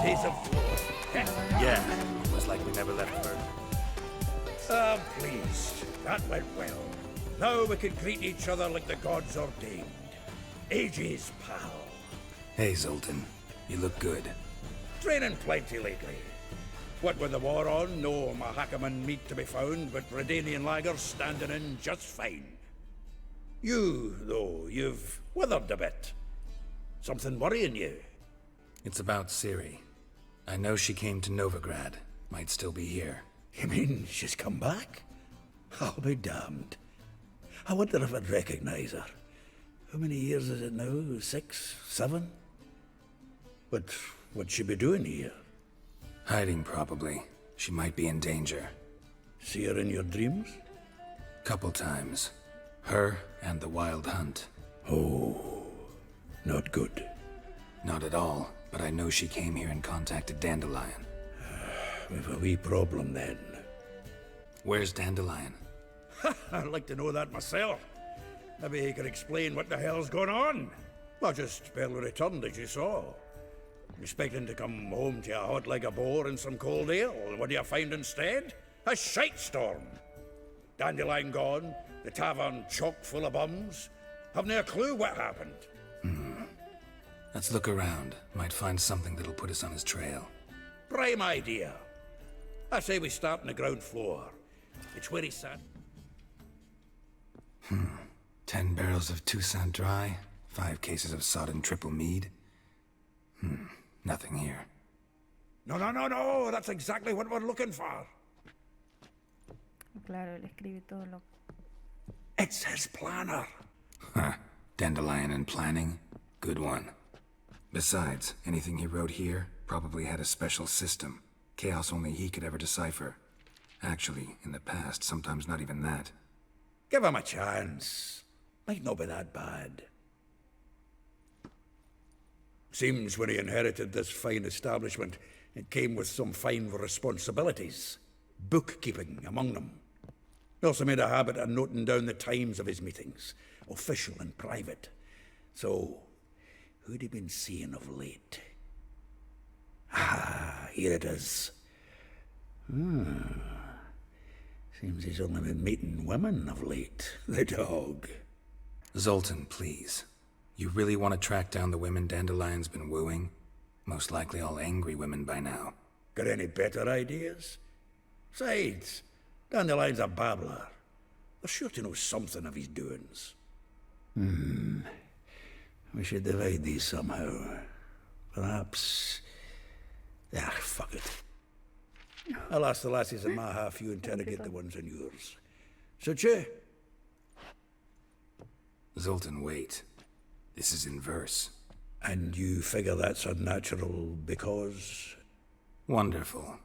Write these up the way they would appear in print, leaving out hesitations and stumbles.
days of war. Yeah, it was like we never left her. I'm pleased. That went well. Now we can greet each other like the gods ordained. Ages, pal. Hey, Zoltan. You look good. Training plenty lately. What with the war on, no Mahakaman meat to be found, but Redanian lagers standing in just fine. You, though, you've withered a bit. Something worrying you? It's about CIRI. I know she came to Novigrad. Might still be here. You mean she's come back? I'll be damned. I wonder if I'd recognize her. How many years is it now? 6, 7? But what'd she be doing here? Hiding, probably. She might be in danger. See her in your dreams? Couple times. Her and the Wild Hunt. Oh, not good. Not at all, but I know she came here and contacted Dandelion. We've a wee problem then. Where's Dandelion? I'd like to know that myself. Maybe he could explain what the hell's going on. Well, just barely returned, as you saw. Expecting to come home to a hot like a boar and some cold ale, and what do you find instead? A shitestorm. Dandelion gone, the tavern chock full of bums. Have no clue what happened. Let's look around. Might find something that'll put us on his trail. Prime idea. I say we start on the ground floor. It's where he sat. 10 barrels of Toussaint Dry, 5 cases of sodden triple mead. Nothing here. No, that's exactly what we're looking for. Claro, él escribe todo lo... It's his planner. Huh. Dandelion and planning? Good one. Besides, anything he wrote here probably had a special system. Chaos only he could ever decipher. Actually, in the past, sometimes not even that. Give him a chance. Might not be that bad. Seems when he inherited this fine establishment, it came with some fine responsibilities. Bookkeeping among them. He also made a habit of noting down the times of his meetings, official and private. So, who'd he been seeing of late? Ah, here it is. Seems he's only been meeting women of late, the dog. Zoltan, please. You really want to track down the women Dandelion's been wooing? Most likely all angry women by now. Got any better ideas? Besides, Dandelion's a babbler. They're sure to know something of his doings. We should divide these somehow. Perhaps... fuck it. I'll ask the lassies in my half, you interrogate the ones in yours. Such you? Zoltan, wait. This is in verse. And you figure that's unnatural because... Wonderful.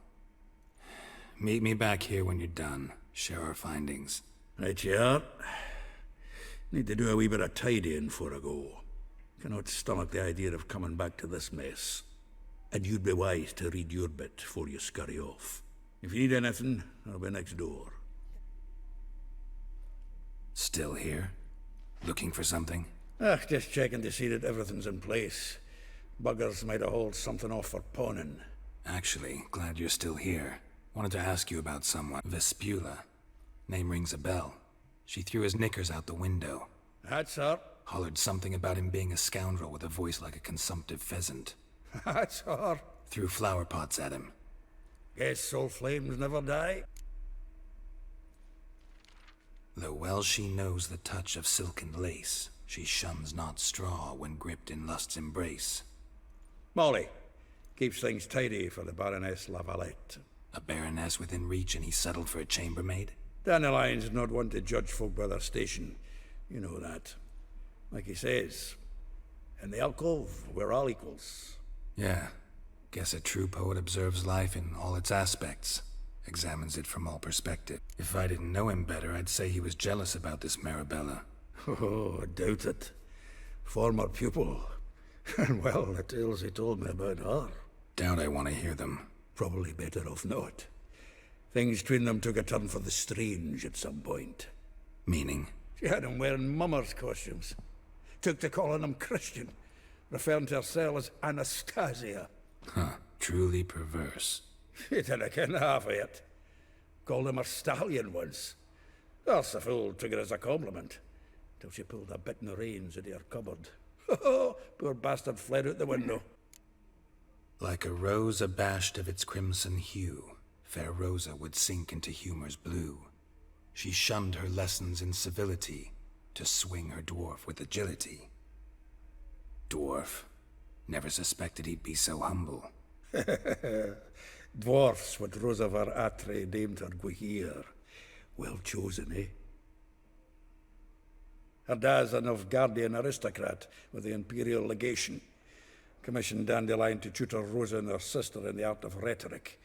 Meet me back here when you're done. Share our findings. Right you are. Need to do a wee bit of tidying before I go. Cannot stomach the idea of coming back to this mess. And you'd be wise to read your bit before you scurry off. If you need anything, I'll be next door. Still here? Looking for something? Just checking to see that everything's in place. Buggers might have hauled something off for pawning. Actually, glad you're still here. Wanted to ask you about someone. Vespula. Name rings a bell. She threw his knickers out the window. That's her. Hollered something about him being a scoundrel with a voice like a consumptive pheasant. That's her. Threw flower pots at him. Guess soul flames never die. Though well she knows the touch of silken lace, she shuns not straw when gripped in lust's embrace. Molly. Keeps things tidy for the Baroness Lavalette. A baroness within reach and he settled for a chambermaid? Dandelion's not one to judge folk by their station. You know that. Like he says, in the alcove, we're all equals. Yeah. Guess a true poet observes life in all its aspects. Examines it from all perspectives. If I didn't know him better, I'd say he was jealous about this Marabella. Oh, I doubt it. Former pupil. And well, the tales he told me about her. Doubt I want to hear them. Probably better off not. Things between them took a turn for the strange at some point. Meaning? She had him wearing mummers' costumes. Took to calling him Christian, referring to herself as Anastasia. Huh. Truly perverse. You didn't ken half of it. Called him a stallion once. That's a full took it as a compliment. Till she pulled a bit in the reins into her cupboard. Poor bastard fled out the window. Like a rose abashed of its crimson hue, fair Rosa would sink into humor's blue. She shunned her lessons in civility to swing her dwarf with agility. Dwarf. Never suspected he'd be so humble. Dwarfs what Rosa var Atre named her Guahir. Well chosen, eh? Her dad's a Novgardian aristocrat with the Imperial Legation. Commissioned Dandelion to tutor Rosa and her sister in the art of rhetoric.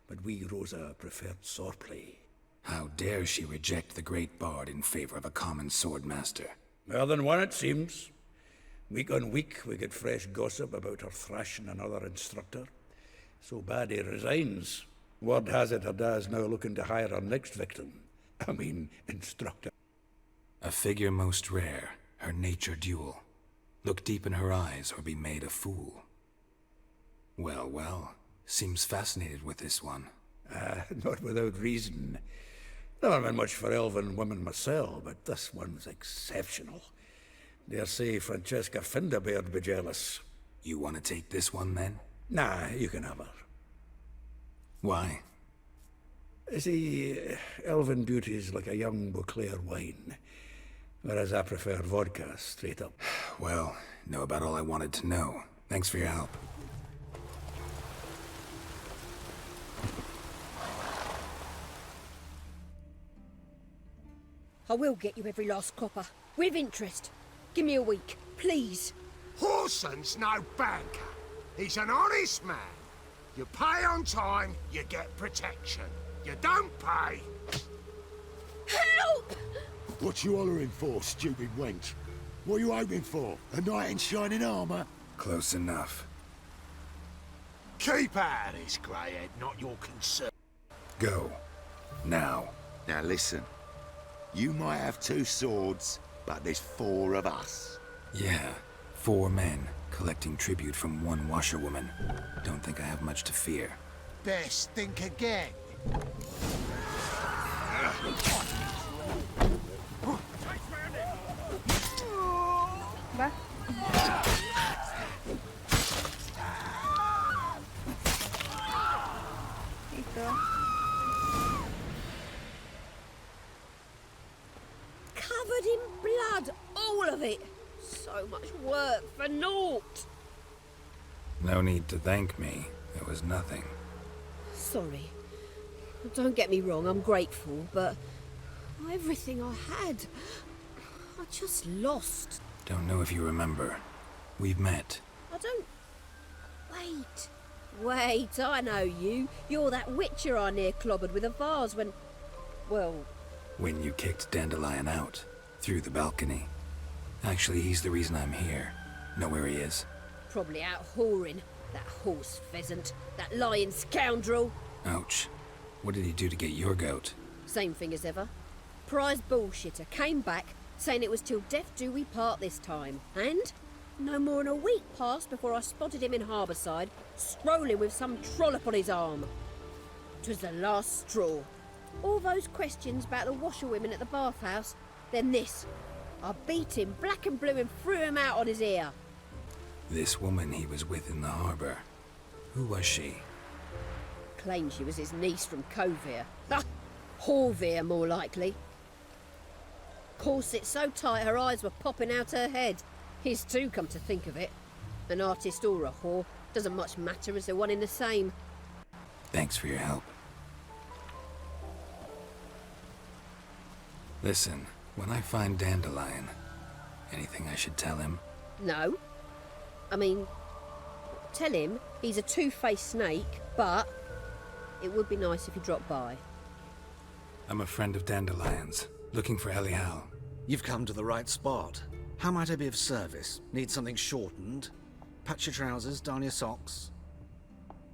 But we, Rosa, preferred swordplay. How dare she reject the great bard in favor of a common swordmaster? More than one, it seems. Week on week, we get fresh gossip about her thrashing another instructor. So bad he resigns. Word has it her dad's now looking to hire her next victim. I mean, instructor. A figure most rare, her nature dual. Look deep in her eyes or be made a fool. Well, well, seems fascinated with this one. Not without reason. Never been much for elven women myself, but this one's exceptional. Dare say Francesca Finderbeard be jealous. You want to take this one then? Nah, you can have her. Why? See, elven beauty's like a young Beauclair wine, whereas I prefer vodka straight up. Well, know about all I wanted to know. Thanks for your help. I will get you every last copper, with interest. Give me a week, please. Horson's no banker. He's an honest man. You pay on time, you get protection. You don't pay... Help! What you hollering for, stupid wench? What you hoping for? A knight in shining armor? Close enough. Keep out of this, greyhead, not your concern. Go. Now. Now listen. You might have 2 swords, but there's 4 of us. Yeah, 4 men, collecting tribute from 1 washerwoman. Don't think I have much to fear. Best think again. Va. Listo. Covered in blood, all of it. So much work for naught. No need to thank me. It was nothing. Sorry. Don't get me wrong, I'm grateful, but everything I had, I just lost. Don't know if you remember. We've met. I don't... Wait, I know you. You're that witcher I near clobbered with a vase when... Well... When you kicked Dandelion out. Through the balcony. Actually, he's the reason I'm here. Know where he is? Probably out whoring. That horse pheasant. That lying scoundrel. Ouch. What did he do to get your goat? Same thing as ever. Prize bullshitter came back, saying it was till death do we part this time. And no more than a week passed before I spotted him in Harbourside, strolling with some trollop on his arm. 'Twas the last straw. All those questions about the washerwomen at the bathhouse, then this. I beat him black and blue and threw him out on his ear. This woman he was with in the harbour. Who was she? Claimed she was his niece from Kovir. Horvir, more likely. Corset so tight her eyes were popping out her head. His too, come to think of it. An artist or a whore, doesn't much matter as they're one in the same. Thanks for your help. Listen, when I find Dandelion, anything I should tell him? No. I mean, tell him he's a two-faced snake, but it would be nice if he dropped by. I'm a friend of Dandelion's, looking for Elial. You've come to the right spot. How might I be of service? Need something shortened? Patch your trousers, darn your socks.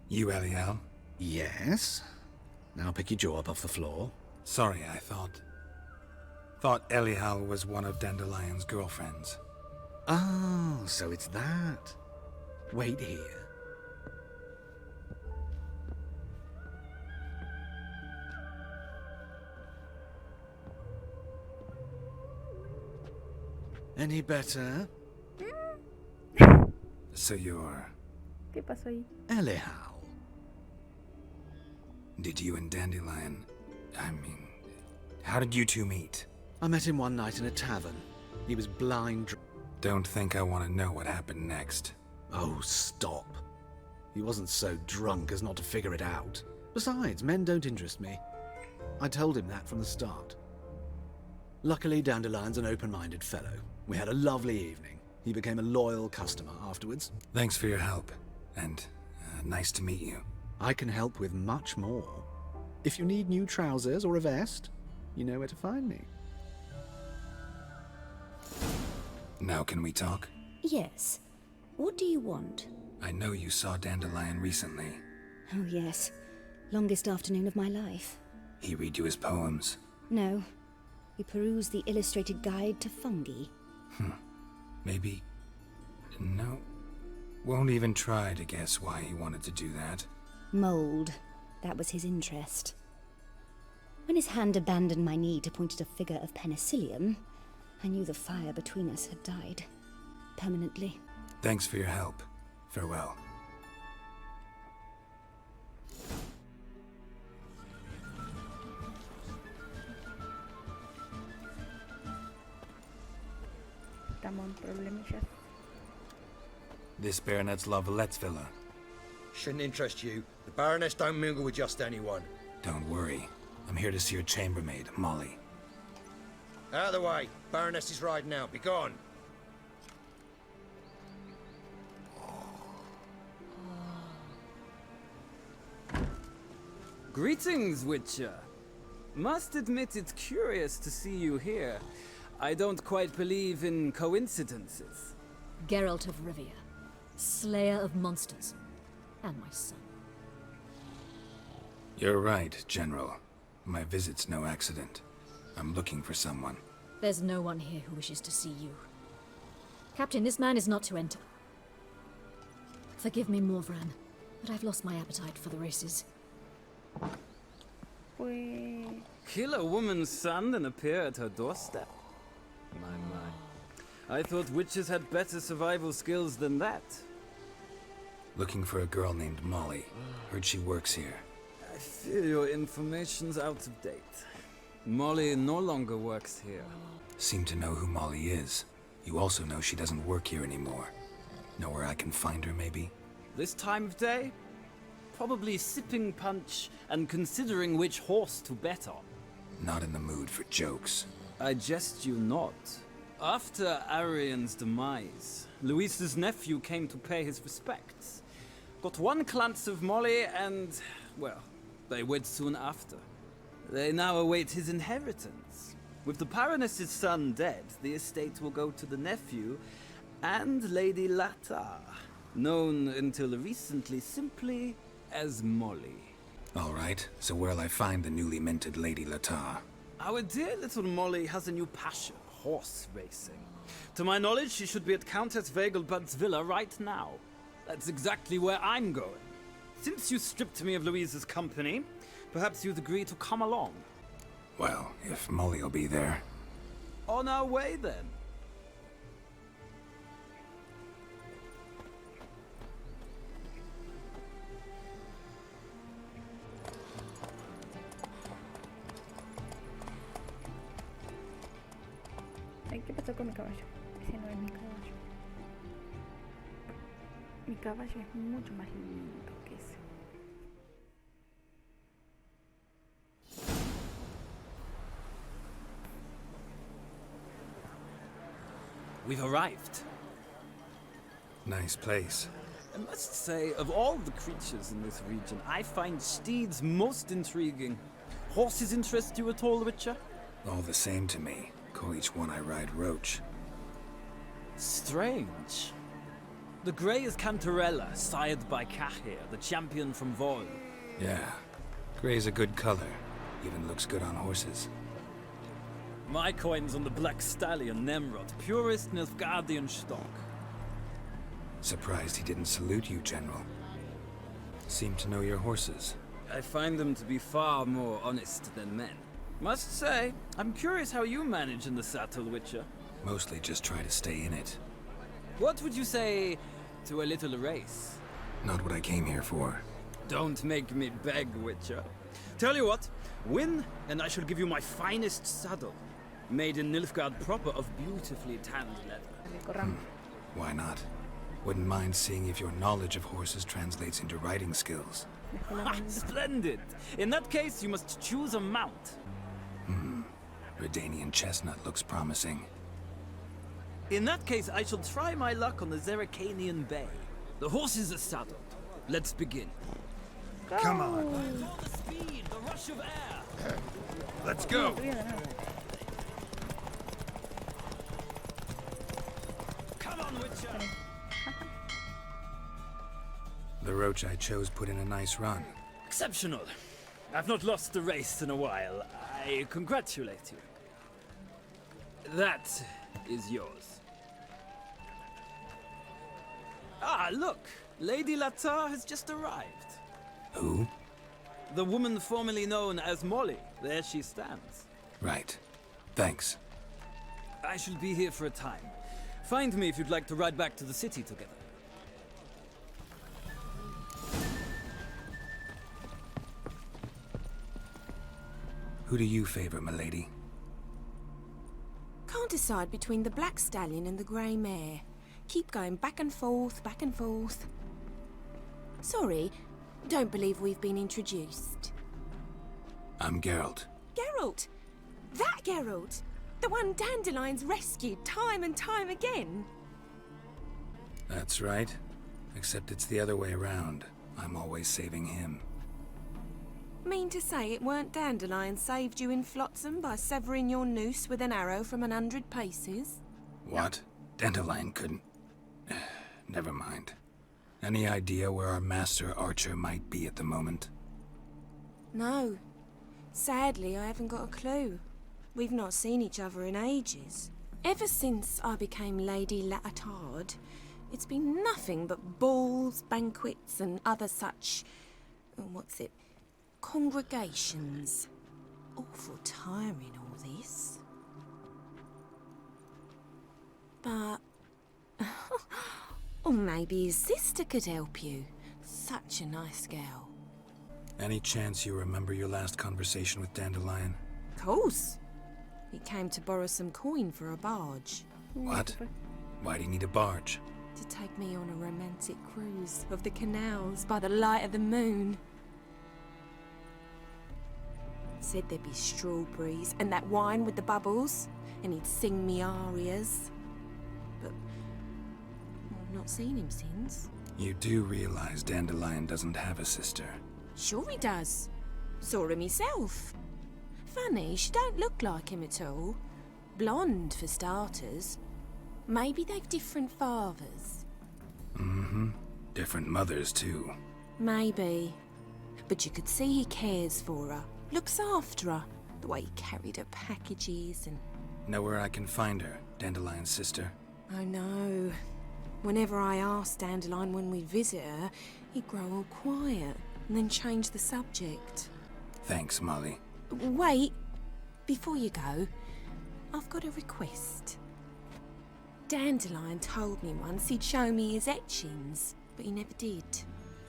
You Elial? Yes. Now pick your jaw up off the floor. Sorry, I thought Elial was one of Dandelion's girlfriends. Oh, so it's that. Wait here. Any better? So you're... ¿Qué pasó ahí? Anyhow. Did you and Dandelion... I mean... How did you two meet? I met him one night in a tavern. He was blind. Don't think I want to know what happened next. Oh, stop. He wasn't so drunk as not to figure it out. Besides, men don't interest me. I told him that from the start. Luckily, Dandelion's an open-minded fellow. We had a lovely evening. He became a loyal customer afterwards. Thanks for your help, and nice to meet you. I can help with much more. If you need new trousers or a vest, you know where to find me. Now can we talk? Yes. What do you want? I know you saw Dandelion recently. Oh, yes. Longest afternoon of my life. He read you his poems. No. We perused the illustrated guide to fungi. Maybe... No. Won't even try to guess why he wanted to do that. Mold. That was his interest. When his hand abandoned my knee to point at a figure of penicillium, I knew the fire between us had died. Permanently. Thanks for your help. Farewell. Estamos en problemillas. This Baronet's La Vallette's villa. Shouldn't interest you. The Baroness don't mingle with just anyone. Don't worry. I'm here to see your chambermaid, Molly. Out of the way. Baroness is riding out. Be gone. Greetings, Witcher. Must admit it's curious to see you here. I don't quite believe in coincidences. Geralt of Rivia, slayer of monsters, and my son. You're right, General. My visit's no accident. I'm looking for someone. There's no one here who wishes to see you. Captain, this man is not to enter. Forgive me, Morvran, but I've lost my appetite for the races. Pues... Kill a woman's son and appear at her doorstep? My. I thought witches had better survival skills than that. Looking for a girl named Molly. Heard she works here. I fear your information's out of date. Molly no longer works here. Seem to know who Molly is. You also know she doesn't work here anymore. Know where I can find her, maybe? This time of day? Probably sipping punch and considering which horse to bet on. Not in the mood for jokes. I jest you not. After Arian's demise, Luis's nephew came to pay his respects. Got one glance of Molly and, well, they wed soon after. They now await his inheritance. With the Baroness's son dead, the estate will go to the nephew and Lady Latta, known until recently simply as Molly. All right, so where'll I find the newly minted Lady Latta? Our dear little Molly has a new passion, horse racing. To my knowledge, she should be at Countess Vegelbud's villa right now. That's exactly where I'm going. Since you stripped me of Louise's company, perhaps you'd agree to come along. Well, if Molly'll be there. On our way, then. Ay, ¿qué pasó con mi caballo? Ese no es mi caballo. Mi caballo es mucho más lindo que ese. We've arrived. Nice place. I must say, of all the creatures in this region, I find steeds most intriguing. Horses interest you at all, Witcher? All the same to me. Call each one I ride Roach. Strange. The grey is Cantarella, sired by Cahir, the champion from Vol. Yeah. Gray's a good color. Even looks good on horses. My coin's on the black stallion Nemrod, purest Nilfgaardian stock. Surprised he didn't salute you, General. Seem to know your horses. I find them to be far more honest than men. Must say, I'm curious how you manage in the saddle, Witcher. Mostly just try to stay in it. What would you say to a little race? Not what I came here for. Don't make me beg, Witcher. Tell you what, win, and I shall give you my finest saddle. Made in Nilfgaard proper of beautifully tanned leather. Why not? Wouldn't mind seeing if your knowledge of horses translates into riding skills. Splendid! In that case, you must choose a mount. Redanian chestnut looks promising. In that case, I shall try my luck on the Zerrikanian Bay. The horses are saddled. Let's begin. Come on. All the speed, the rush of air. Let's go. Come on, Witcher. The roach I chose put in a nice run. Exceptional. I've not lost a race in a while. I congratulate you. That is yours. Ah, look! Lady Latar has just arrived. Who? The woman formerly known as Molly. There she stands. Right. Thanks. I shall be here for a time. Find me if you'd like to ride back to the city together. Who do you favor, milady? Can't decide between the black stallion and the grey mare. Keep going back and forth, back and forth. Sorry, don't believe we've been introduced. I'm Geralt. Geralt! That Geralt! The one Dandelion's rescued time and time again. That's right. Except it's the other way around. I'm always saving him. Mean to say it weren't Dandelion saved you in Flotsam by severing your noose with an arrow from 100 paces? What? Dandelion couldn't... Never mind. Any idea where our master archer might be at the moment? No. Sadly, I haven't got a clue. We've not seen each other in ages. Ever since I became Lady Latard, it's been nothing but balls, banquets, and other such... congregations. Awful tiring, all this. But... or maybe his sister could help you. Such a nice girl. Any chance you remember your last conversation with Dandelion? Course. He came to borrow some coin for a barge. What? Why'd he need a barge? To take me on a romantic cruise of the canals by the light of the moon. Said there'd be strawberries and that wine with the bubbles, and he'd sing me arias. But I've not seen him since. You do realize Dandelion doesn't have a sister? Sure he does. Saw him myself. Funny, she don't look like him at all. Blonde, for starters. Maybe they've different fathers. Mm-hmm. Different mothers, too. Maybe. But you could see he cares for her. Looks after her. The way he carried her packages and... Know where I can find her, Dandelion's sister? I know. Whenever I asked Dandelion when we'd visit her, he'd grow all quiet and then change the subject. Thanks, Molly. Wait. Before you go, I've got a request. Dandelion told me once he'd show me his etchings, but he never did.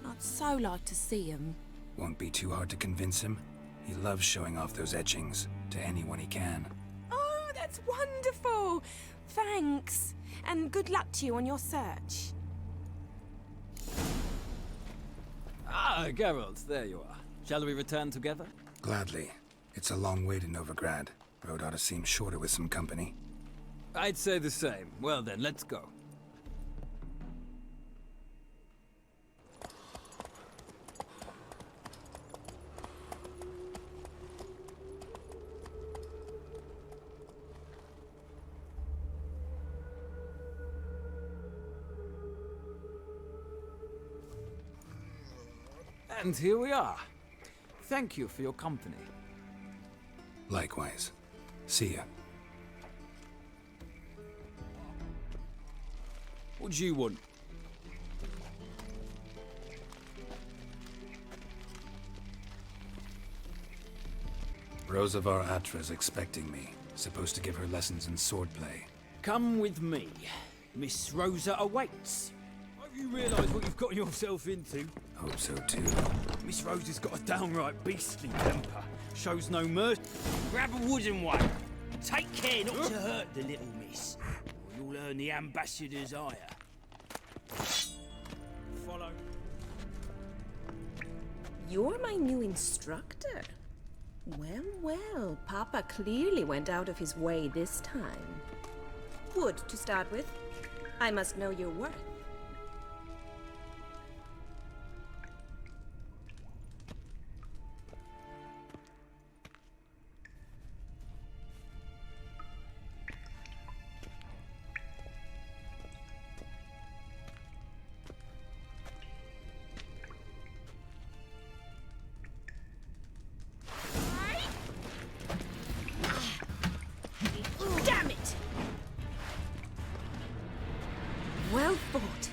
I'd so like to see them. Won't be too hard to convince him. He loves showing off those etchings to anyone he can. Oh, that's wonderful! Thanks. And good luck to you on your search. Ah, Geralt, there you are. Shall we return together? Gladly. It's a long way to Novigrad. Road ought to seem shorter with some company. I'd say the same. Well then, let's go. And here we are. Thank you for your company. Likewise. See ya. What do you want? Rosavar Atra's expecting me. Supposed to give her lessons in swordplay. Come with me. Miss Rosa awaits. Hope you realise what you've got yourself into. Hope so too. Miss Rosa's got a downright beastly temper. Shows no mercy. Grab a wooden one. Take care not to hurt the little miss, or you'll earn the ambassador's ire. Follow. You're my new instructor. Well, well, Papa clearly went out of his way this time. Wood, to start with. I must know your worth. Damn it! Well fought.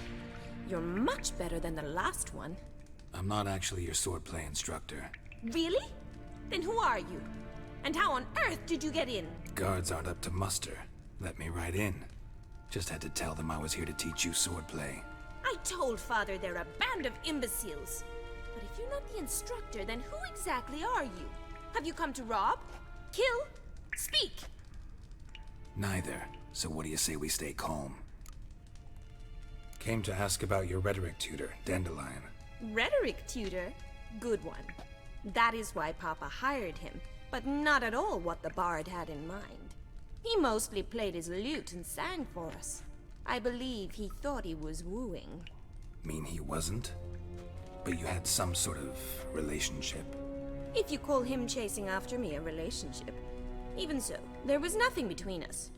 You're much better than the last one. I'm not actually your swordplay instructor. Really? Then who are you? And how on earth did you get in? Guards aren't up to muster. Let me right in. Just had to tell them I was here to teach you swordplay. I told Father they're a band of imbeciles. But if you're not the instructor, then who exactly are you? Have you come to rob? Kill? Speak! Neither. So what do you say we stay calm? Came to ask about your rhetoric tutor, Dandelion. Rhetoric tutor? Good one. That is why Papa hired him, but not at all what the bard had in mind. He mostly played his lute and sang for us. I believe he thought he was wooing. Mean he wasn't? But you had some sort of relationship. If you call him chasing after me a relationship. Even so, there was nothing between us.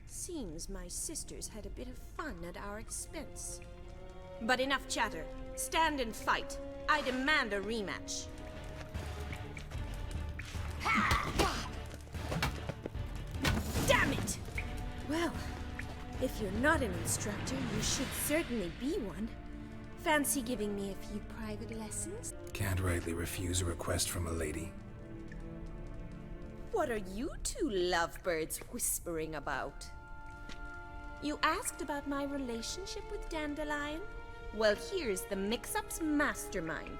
Seems my sisters had a bit of fun at our expense. But enough chatter. Stand and fight. I demand a rematch. Damn it! Well, if you're not an instructor, you should certainly be one. Fancy giving me a few private lessons? Can't rightly refuse a request from a lady. What are you two lovebirds whispering about? You asked about my relationship with Dandelion? Well, here's the mix-up's mastermind.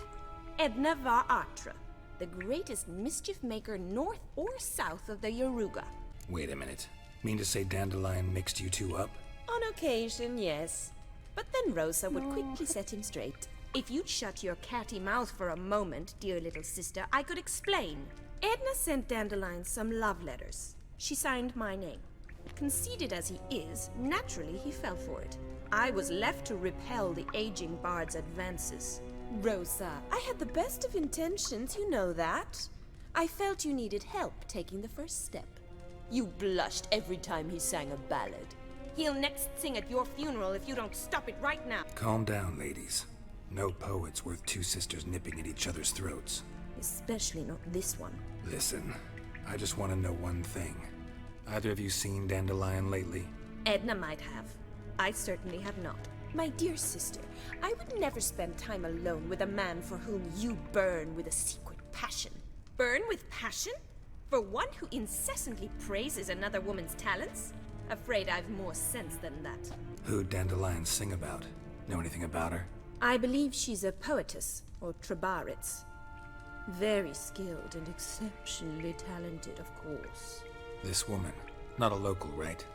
Edna var Atra, the greatest mischief maker north or south of the Yaruga. Wait a minute. Mean to say Dandelion mixed you two up? On occasion, yes. But then Rosa would quickly set him straight. If you'd shut your catty mouth for a moment, dear little sister, I could explain. Edna sent Dandelion some love letters. She signed my name. Conceited as he is, naturally he fell for it. I was left to repel the aging bard's advances. Rosa, I had the best of intentions, you know that. I felt you needed help taking the first step. You blushed every time he sang a ballad. He'll next sing at your funeral if you don't stop it right now. Calm down, ladies. No poet's worth two sisters nipping at each other's throats. Especially not this one. Listen, I just want to know one thing. Either of you seen Dandelion lately? Edna might have. I certainly have not. My dear sister, I would never spend time alone with a man for whom you burn with a secret passion. Burn with passion? For one who incessantly praises another woman's talents? Afraid I've more sense than that. Who'd Dandelion sing about? Know anything about her? I believe she's a poetess, or trabaritz. Very skilled and exceptionally talented, of course. This woman. Not a local, right?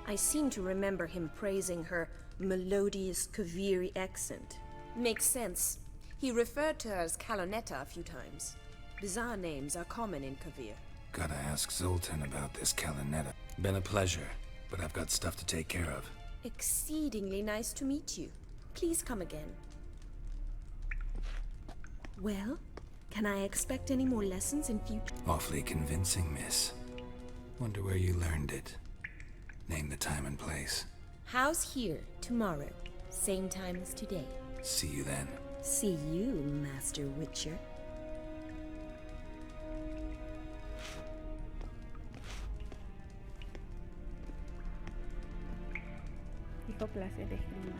I seem to remember him praising her melodious Kaviri accent. Makes sense. He referred to her as Kalonetta a few times. Bizarre names are common in Kavir. Gotta ask Zoltan about this Kalonetta. Been a pleasure, but I've got stuff to take care of. Exceedingly nice to meet you. Please come again. Well, can I expect any more lessons in future? Awfully convincing, miss. Wonder where you learned it. Name the time and place. House here, tomorrow. Same time as today. See you then. See you, Master Witcher. Dijo clase de esgrima.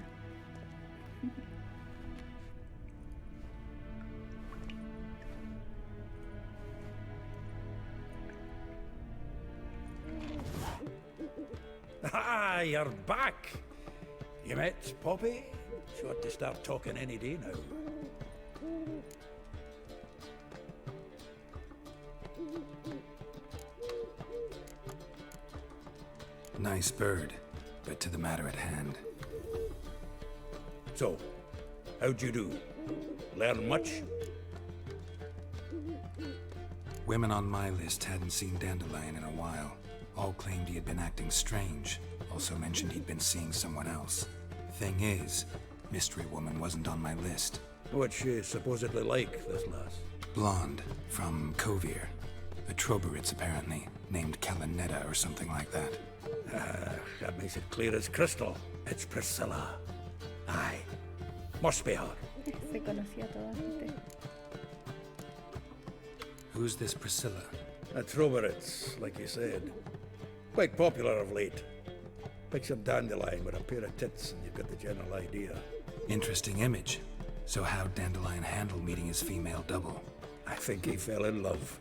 Ah, you're back. You met Poppy? She ought to start talking any day now. Nice bird, but to the matter at hand. So, how'd you do? Learn much? Women on my list hadn't seen Dandelion in a while. All claimed he had been acting strange. Also mentioned he'd been seeing someone else. Thing is, Mystery Woman wasn't on my list. What's she supposedly like, this lass? Blonde, from Kovir. A Troberitz, apparently, named Kalanetta or something like that. That makes it clear as crystal. It's Priscilla. Aye. Must be her. Se conocía toda gente. Who's this Priscilla? A Troberitz, like you said. Quite popular of late. Picture Dandelion with a pair of tits and you've got the general idea. Interesting image. So how'd Dandelion handle meeting his female double? I think he fell in love.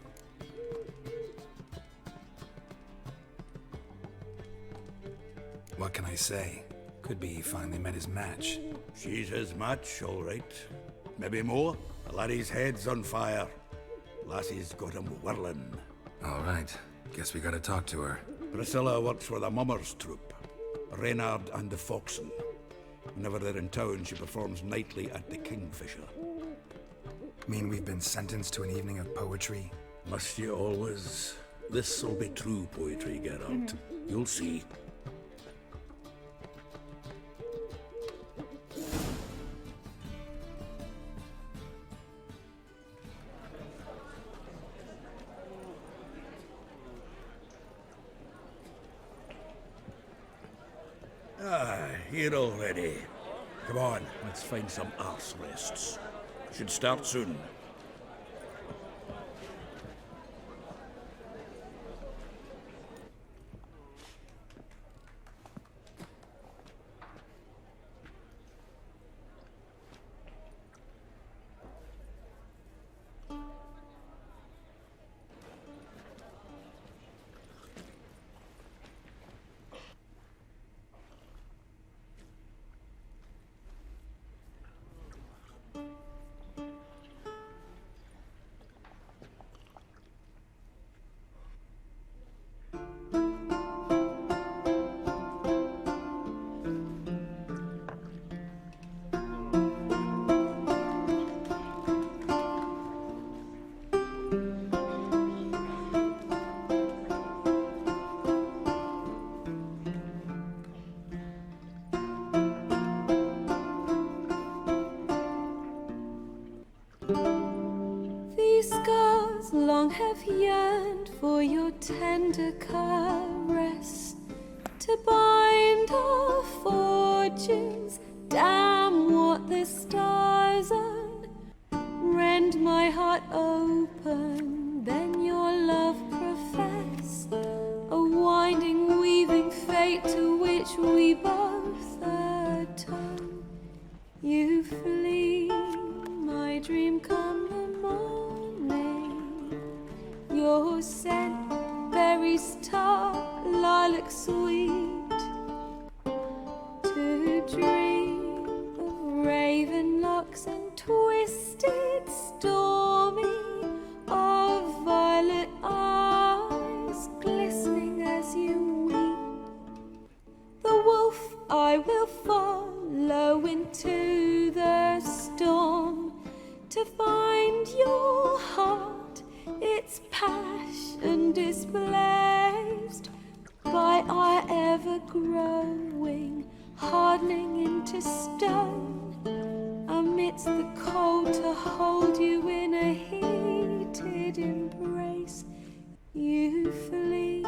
What can I say? Could be he finally met his match. She's his match, all right. Maybe more. The laddie's head's on fire. Lassie's got him whirling. All right. Guess we gotta talk to her. Priscilla works for the Mummers troupe. Reynard and the Foxen. Whenever they're in town, she performs nightly at the Kingfisher. Mean we've been sentenced to an evening of poetry? Must you always? This'll be true poetry, Geralt. You'll see. Here already. Come on, let's find some arse rests. Should start soon. Long have yearned for your tender caress, to bind our fortunes. Damn what the stars own. Rend my heart open, then your love profess. A winding, weaving fate to which we both atone. You flee, my dream come the morning. Your scent, berries tart, lilac sweet. To dream of raven locks and twisted, stormy, of violet eyes glistening as you weep. The wolf I will follow into the storm, to find your heart, its passion displaced by our ever-growing, hardening into stone, amidst the cold to hold you in a heated embrace. You flee,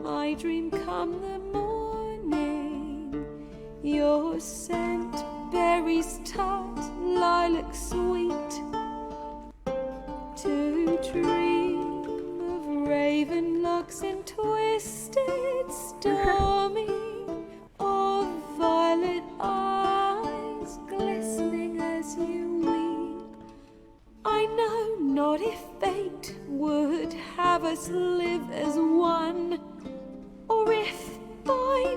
my dream come the morning. Your scent, berries tart, lilac sweet. To dream of raven locks and twisted, stormy, of violet eyes glistening as you weep. I know not if fate would have us live as one, or if by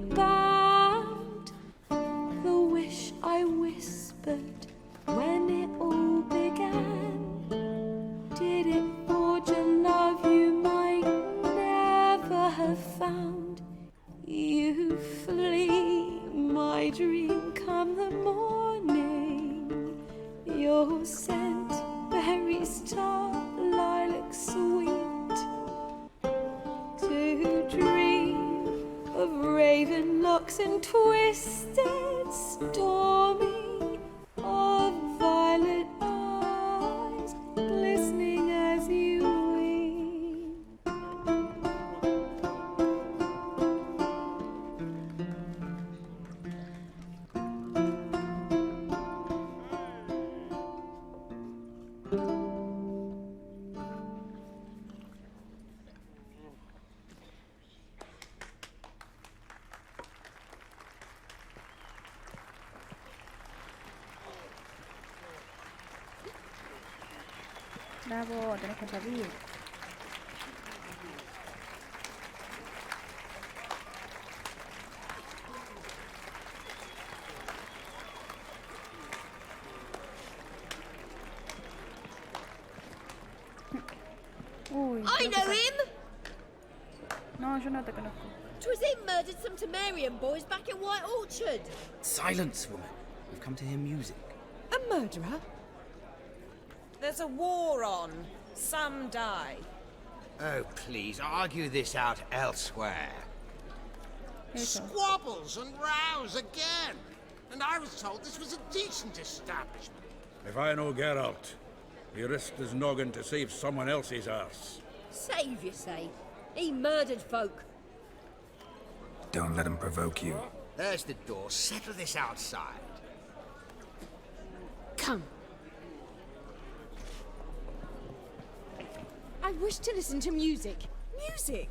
bound. The wish I whispered when it all began. Did it forge a love you might never have found? You flee my dream come the morning. Your scent, berry star, lilac sweet. To dream of raven locks and twisted stormy, of violet eyes glistening as you weep. Bravo, tenés que salir. Uy, I creo que know him! No, yo no te conozco. 'Twas him murdered some Temerian boys back in White Orchard. Silence, woman. We've come to hear music. A murderer? There's a war on. Some die. Oh, please, argue this out elsewhere. Eso. Squabbles and rows again. And I was told this was a decent establishment. If I know Geralt, he risked his noggin to save someone else's arse. Save, you say? He murdered folk. Don't let him provoke you. There's the door. Settle this outside. Come. I wish to listen to music. Music?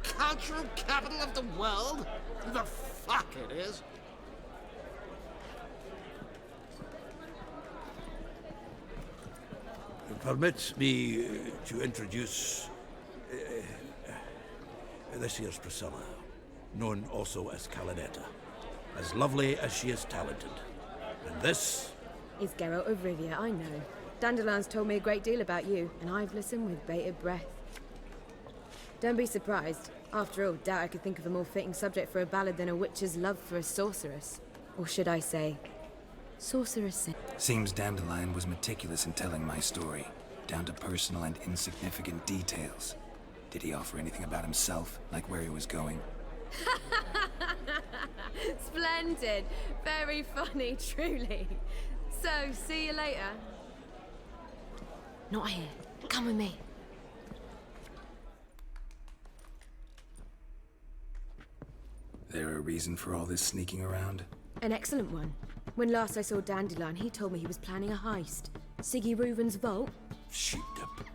Cultural capital of the world? The fuck it is. Permit me to introduce this here's Priscilla, known also as Calinetta. As lovely as she is talented. And this is Geralt of Rivia, I know. Dandelion's told me a great deal about you, and I've listened with bated breath. Don't be surprised. After all, doubt I could think of a more fitting subject for a ballad than a witch's love for a sorceress. Or should I say, sorceress. Seems Dandelion was meticulous in telling my story, down to personal and insignificant details. Did he offer anything about himself, like where he was going? Splendid. Very funny, truly. So, see you later. Not here. Come with me. There a reason for all this sneaking around? An excellent one. When last I saw Dandelion, he told me he was planning a heist. Siggy Reuven's vault. sheep-dip.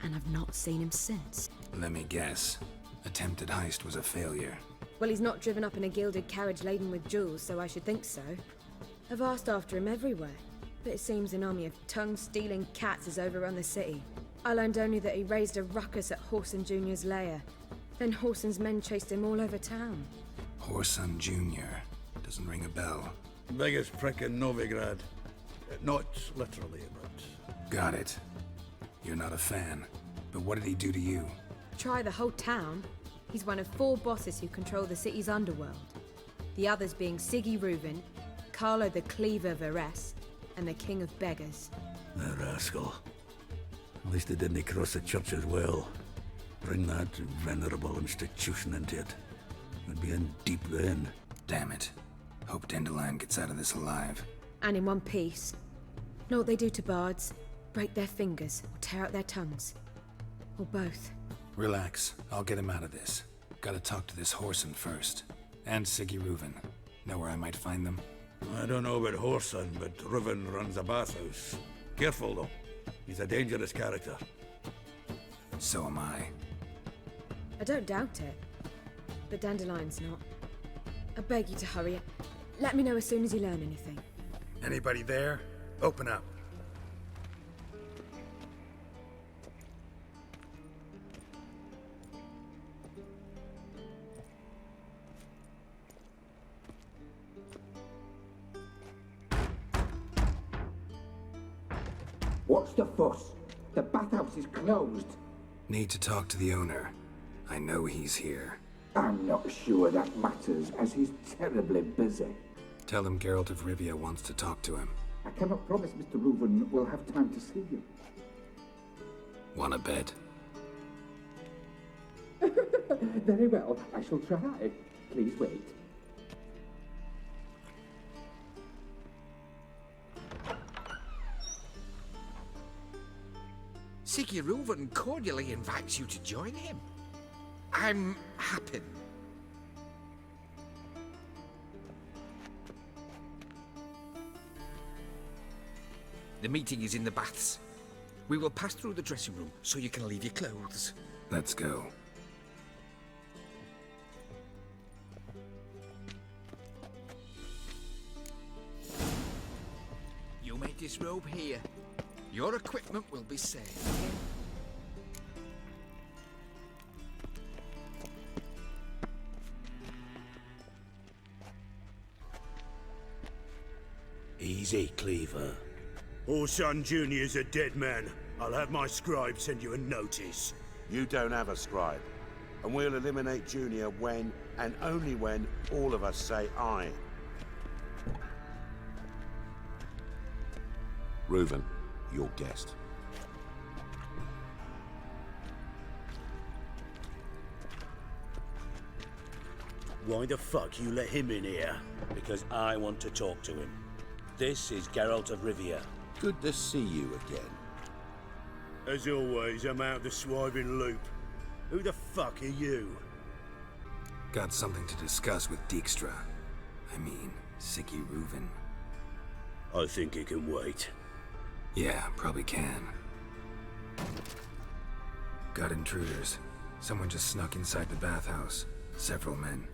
And I've not seen him since. Let me guess. Attempted heist was a failure. Well, he's not driven up in a gilded carriage laden with jewels, so I should think so. I've asked after him everywhere, but it seems an army of tongue-stealing cats has overrun the city. I learned only that he raised a ruckus at Whoreson Jr.'s lair. Then Whoreson's men chased him all over town. Whoreson Jr. Doesn't ring a bell. Biggest prick in Novigrad. Not literally, but... Got it. You're not a fan. But what did he do to you? Try the whole town. He's one of 4 bosses who control the city's underworld. The others being Siggy Reuven, Carlo the Cleaver Varese, and the King of Beggars. The rascal. At least he didn't cross the church as well. Bring that venerable institution into it. We'd be in deep then. Damn it. Hope Dandelion gets out of this alive. And in one piece. Know what they do to bards? Break their fingers, or tear out their tongues. Or both. Relax. I'll get him out of this. Gotta talk to this Whoreson first. And Siggy Reuven. Know where I might find them? I don't know about Whoreson, but Reuven runs a bathhouse. Careful, though. He's a dangerous character. So am I. I don't doubt it. But Dandelion's not. I beg you to hurry. Let me know as soon as you learn anything. Anybody there? Open up. What's the fuss? The bathhouse is closed. Need to talk to the owner. I know he's here. I'm not sure that matters, as he's terribly busy. Tell him Geralt of Rivia wants to talk to him. I cannot promise Mr. Reuven will have time to see you. Wanna bet? Very well, I shall try. Please wait. Siggy Reuven cordially invites you to join him. I'm happy. The meeting is in the baths. We will pass through the dressing room so you can leave your clothes. Let's go. You may disrobe here. Your equipment will be safe. Easy, Cleaver. Orson Jr.'s a dead man. I'll have my scribe send you a notice. You don't have a scribe. And we'll eliminate Junior when, and only when, all of us say aye. Reuven, your guest. Why the fuck you let him in here? Because I want to talk to him. This is Geralt of Rivia. Good to see you again. As always, I'm out of the swiving loop. Who the fuck are you? Got something to discuss with Dijkstra. I mean, Siggy Reuven. I think he can wait. Yeah, probably can. Got intruders. Someone just snuck inside the bathhouse. Several men.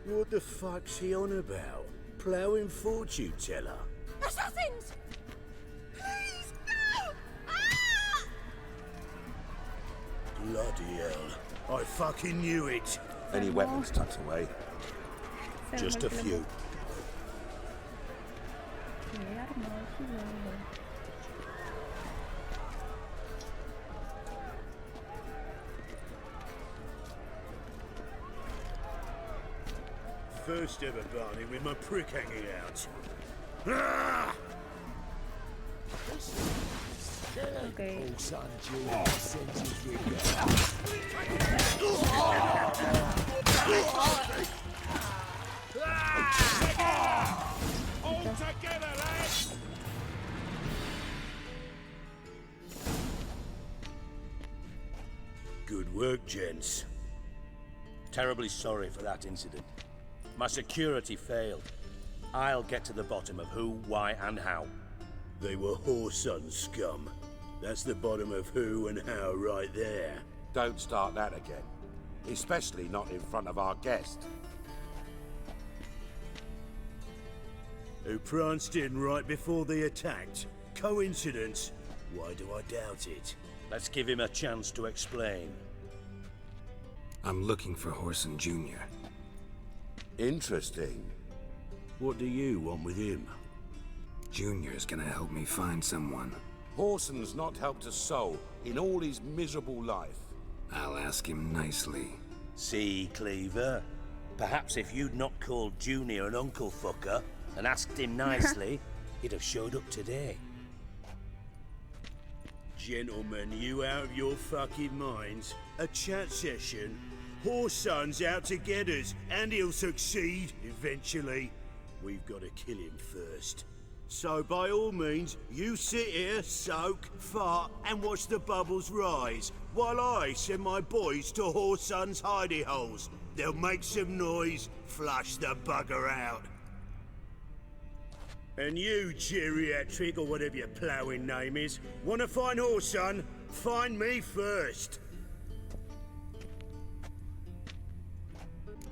What the fuck's he on about? Ploughing fortune teller? Assassins! Please, no! Ah! Bloody hell. I fucking knew it. Any weapons tucked away? Just a few. First ever Barney with my prick hanging out. Ah! Okay. All together, lads! Good work, gents. Terribly sorry for that incident. My security failed. I'll get to the bottom of who, why, and how. They were whoreson scum. That's the bottom of who and how right there. Don't start that again. Especially not in front of our guest. Who pranced in right before they attacked. Coincidence? Why do I doubt it? Let's give him a chance to explain. I'm looking for Whoreson Jr. Interesting. What do you want with him? Junior's gonna help me find someone. Whoreson's not helped a soul in all his miserable life. I'll ask him nicely. See, Cleaver? Perhaps if you'd not called Junior an uncle fucker and asked him nicely, he'd have showed up today. Gentlemen, you out of your fucking minds? A chat session? Whoreson's out to get us, and he'll succeed eventually. We've got to kill him first. So by all means, you sit here, soak, fart, and watch the bubbles rise, while I send my boys to Whoreson's hidey holes. They'll make some noise, flush the bugger out. And you, geriatric, or whatever your ploughing name is, want to find Whoreson? Find me first.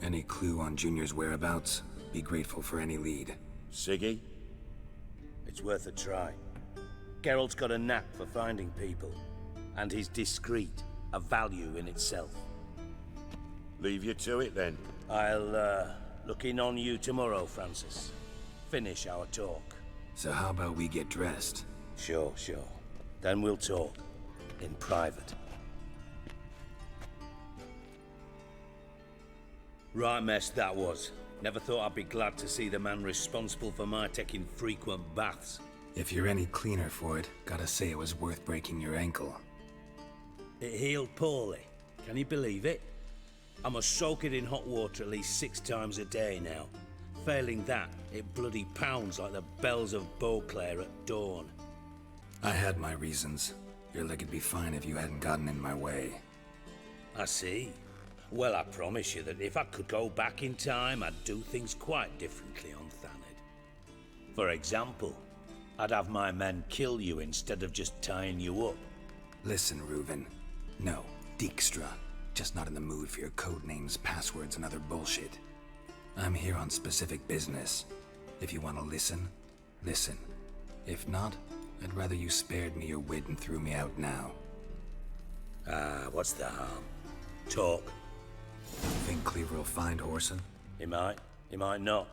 Any clue on Junior's whereabouts? Be grateful for any lead. Siggy? It's worth a try. Geralt's got a knack for finding people. And he's discreet, a value in itself. Leave you to it then. I'll, look in on you tomorrow, Francis. Finish our talk. So how about we get dressed? Sure. Then we'll talk. In private. Right mess that was. Never thought I'd be glad to see the man responsible for my taking frequent baths. If you're any cleaner for it, gotta say it was worth breaking your ankle. It healed poorly. Can you believe it? I must soak it in hot water at least 6 times a day now. Failing that, it bloody pounds like the bells of Beauclair at dawn. I had my reasons. Your leg'd be fine if you hadn't gotten in my way. I see. Well, I promise you that if I could go back in time, I'd do things quite differently on Thanedd. For example, I'd have my men kill you instead of just tying you up. Listen, Reuven. No, Dijkstra. Just not in the mood for your code names, passwords, and other bullshit. I'm here on specific business. If you want to listen, listen. If not, I'd rather you spared me your wit and threw me out now. What's the harm? Talk. Think Cleaver will find Whoreson? He might not.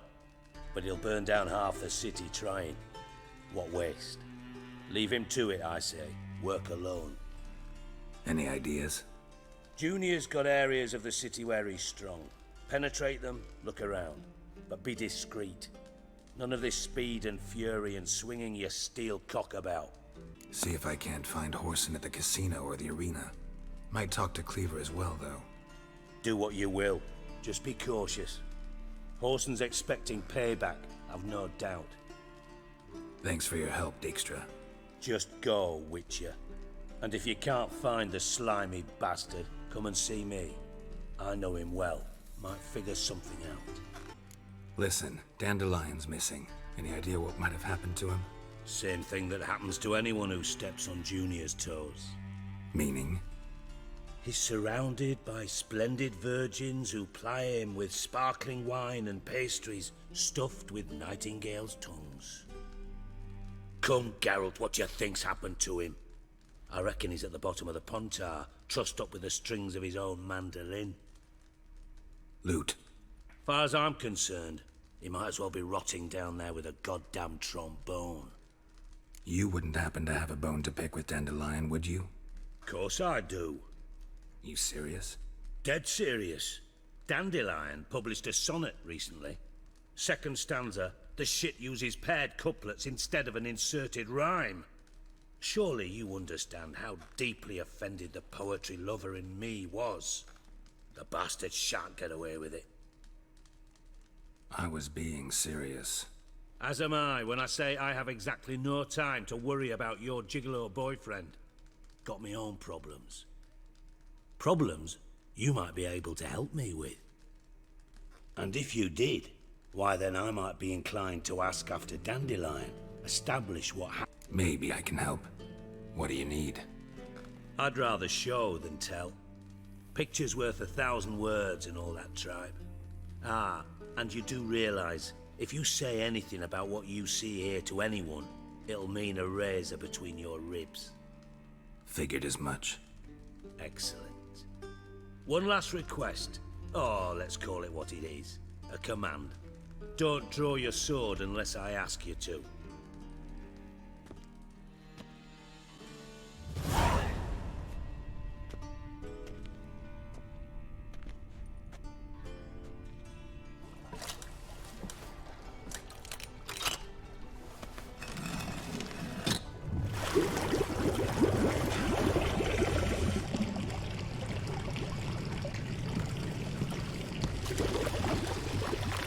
But he'll burn down half the city trying. What waste? Leave him to it, I say. Work alone. Any ideas? Junior's got areas of the city where he's strong. Penetrate them, look around. But be discreet. None of this speed and fury and swinging your steel cock about. See if I can't find Whoreson at the casino or the arena. Might talk to Cleaver as well, though. Do what you will. Just be cautious. Whoreson's expecting payback, I've no doubt. Thanks for your help, Dijkstra. Just go, Witcher. And if you can't find the slimy bastard, come and see me. I know him well. Might figure something out. Listen, Dandelion's missing. Any idea what might have happened to him? Same thing that happens to anyone who steps on Junior's toes. Meaning? He's surrounded by splendid virgins who ply him with sparkling wine and pastries stuffed with nightingales' tongues. Come, Geralt, what do you think's happened to him? I reckon he's at the bottom of the Pontar, trussed up with the strings of his own mandolin. Loot. Far as I'm concerned, he might as well be rotting down there with a goddamn trombone. You wouldn't happen to have a bone to pick with Dandelion, would you? Course I do. You serious? Dead serious. Dandelion published a sonnet recently. Second stanza, the shit uses paired couplets instead of an inserted rhyme. Surely you understand how deeply offended the poetry lover in me was. The bastard shan't get away with it. I was being serious. As am I when I say I have exactly no time to worry about your gigolo boyfriend. Got me own problems. Problems you might be able to help me with. And if you did, why then I might be inclined to ask after Dandelion, establish what happened. Maybe I can help. What do you need? I'd rather show than tell. Picture's worth 1,000 words and all that tribe. Ah, and you do realize, if you say anything about what you see here to anyone, it'll mean a razor between your ribs. Figured as much. Excellent. One last request. Oh, let's call it what it is. A command. Don't draw your sword unless I ask you to.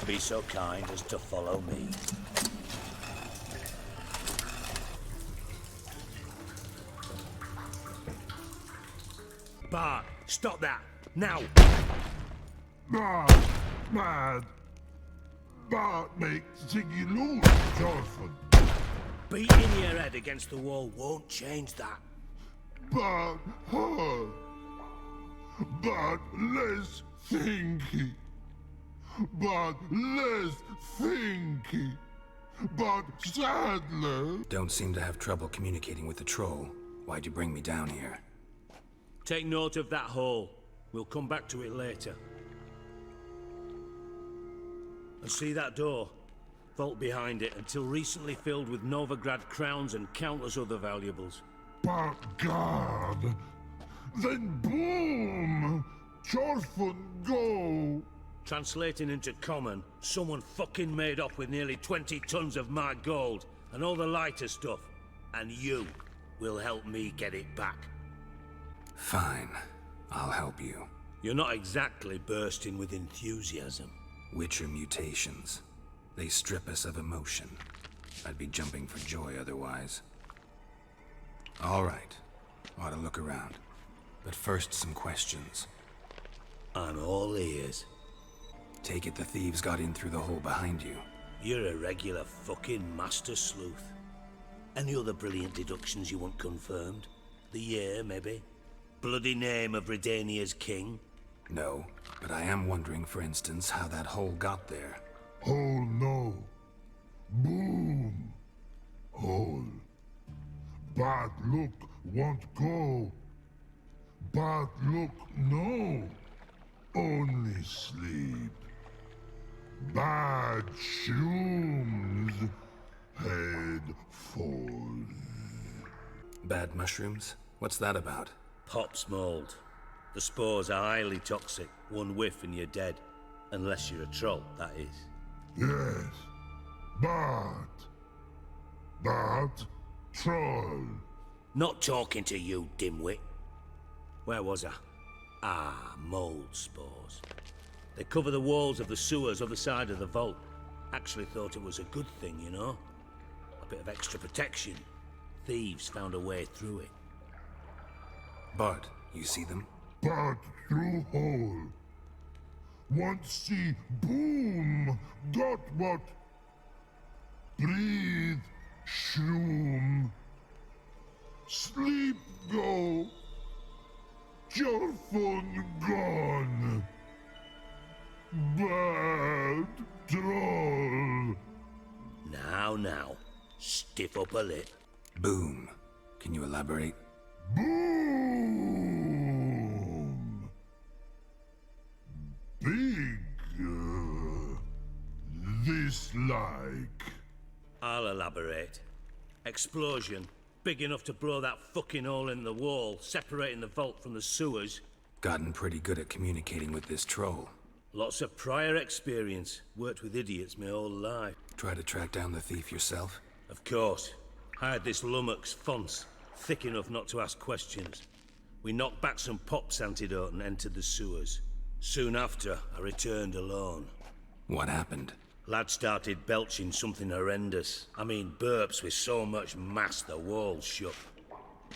Be so kind as to follow me. Bart, stop that! Now! Bart makes Ziggy lose, Jonathan. Beating your head against the wall won't change that. But hard. But less thinky. But less thinky. But sadler. Don't seem to have trouble communicating with the troll. Why'd you bring me down here? Take note of that hole. We'll come back to it later. And see that door? Vault behind it, until recently filled with Novigrad crowns and countless other valuables. But God, then boom! Chorfun go! Translating into common, someone fucking made off with nearly 20 tons of my gold, and all the lighter stuff. And you will help me get it back. Fine. I'll help you. You're not exactly bursting with enthusiasm. Witcher mutations. They strip us of emotion. I'd be jumping for joy otherwise. All right. Ought to look around. But first, some questions. I'm all ears. Take it the thieves got in through the hole behind you. You're a regular fucking master sleuth. Any other brilliant deductions you want confirmed? The year, maybe? Bloody name of Redania's king? No, but I am wondering, for instance, how that hole got there. Hole no. Boom. Hole. Bad look won't go. Bad look no. Only sleep. Bad shrooms. Head falls. Bad mushrooms? What's that about? Pop's mold. The spores are highly toxic. One whiff and you're dead. Unless you're a troll, that is. Yes. Bad troll. Not talking to you, dimwit. Where was I? Ah, mold spores. They cover the walls of the sewers other side of the vault. Actually thought it was a good thing, you know? A bit of extra protection. Thieves found a way through it. Bart, you see them? Bad through hole. Want see boom. Got what? Breathe. Shroom. Sleep go. Your phone gone. Bad troll. Now. Stiff up a lip. Boom. Can you elaborate? Boom. Big. This like. I'll elaborate. Explosion. Big enough to blow that fucking hole in the wall, separating the vault from the sewers. Gotten pretty good at communicating with this troll. Lots of prior experience. Worked with idiots my whole life. Try to track down the thief yourself? Of course. Hired this lummox, Fonce, thick enough not to ask questions. We knocked back some Pop's antidote and entered the sewers. Soon after, I returned alone. What happened? Lad started belching something horrendous. I mean, burps with so much mass the walls shook.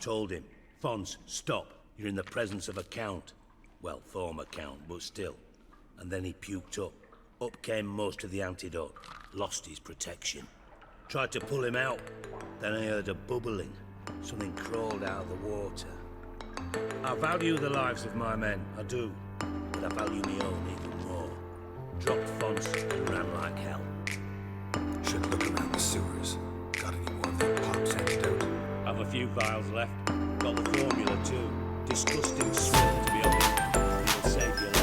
Told him, Fonce, stop. You're in the presence of a count. Well, former count, but still. And then he puked up. Up came most of the antidote. Lost his protection. Tried to pull him out. Then I heard a bubbling. Something crawled out of the water. I value the lives of my men, I do. But I value my own even more. Dropped Fonce and ran like hell. Should look around the sewers. Got any more of that Pop's antidote? Have a few vials left. Got the formula too. Disgusting swill, to be honest. It'll save your life.